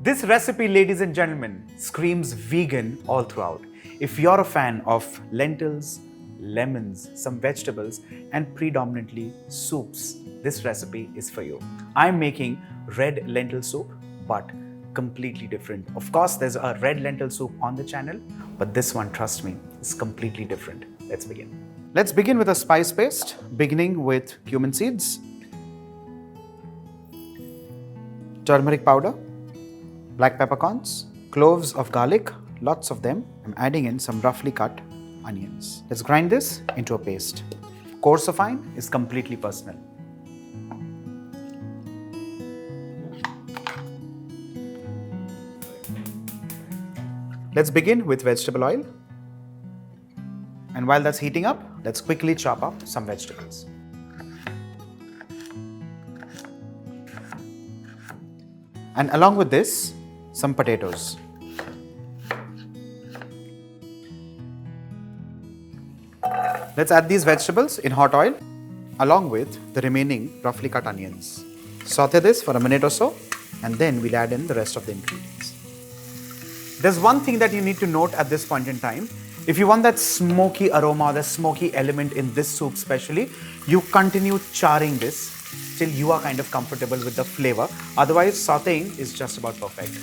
This recipe, ladies and gentlemen, screams vegan all throughout. If you're a fan of lentils, lemons, some vegetables, and predominantly soups, this recipe is for you. I'm making red lentil soup, but completely different. Of course, there's a red lentil soup on the channel, but this one, trust me, is completely different. Let's begin. Let's begin with a spice paste, beginning with cumin seeds, turmeric powder, black peppercorns, cloves of garlic, lots of them. I'm adding in some roughly cut onions. Let's grind this into a paste. Coarse or fine is completely personal. Let's begin with vegetable oil. And while that's heating up, let's quickly chop up some vegetables. And along with this, some potatoes. Let's add these vegetables in hot oil along with the remaining roughly cut onions. Saute this for a minute or so, and then we'll add in the rest of the ingredients. There's one thing that you need to note at this point in time. If you want that smoky aroma, the smoky element in this soup especially, you continue charring this till you are kind of comfortable with the flavor. Otherwise, sauteing is just about perfect.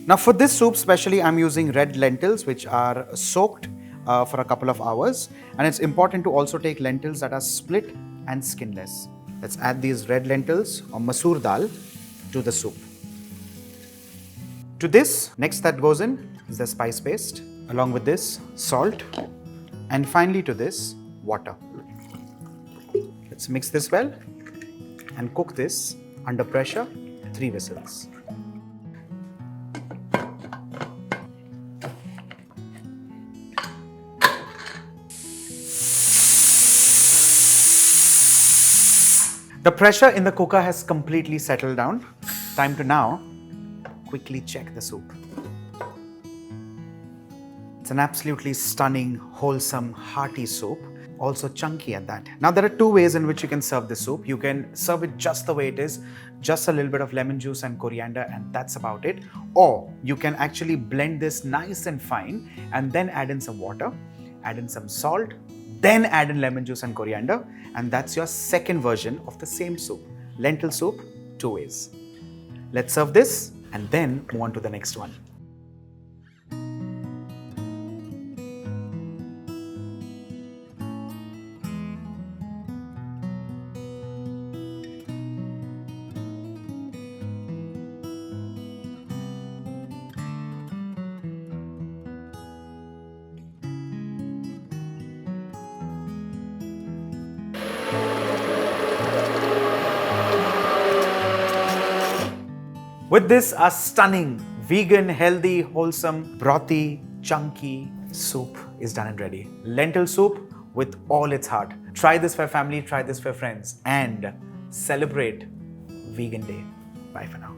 Now for this soup especially, I'm using red lentils which are soaked for a couple of hours. And it's important to also take lentils that are split and skinless. Let's add these red lentils or masoor dal to the soup. To this, next that goes in is the spice paste. Along with this, salt. And finally to this, water. Let's mix this well and cook this under pressure, 3 whistles. The pressure in the cooker has completely settled down. Time to now quickly check the soup. It's an absolutely stunning, wholesome, hearty soup. Also chunky at that. Now there are 2 ways in which you can serve this soup. You can serve it just the way it is, just a little bit of lemon juice and coriander, and that's about it. Or you can actually blend this nice and fine and then add in some water, add in some salt, then add in lemon juice and coriander, and that's your second version of the same soup. Lentil soup, 2 ways. Let's serve this and then move on to the next one. With this, a stunning, vegan, healthy, wholesome, brothy, chunky soup is done and ready. Lentil soup with all its heart. Try this for family, try this for friends, and celebrate Vegan Day. Bye for now.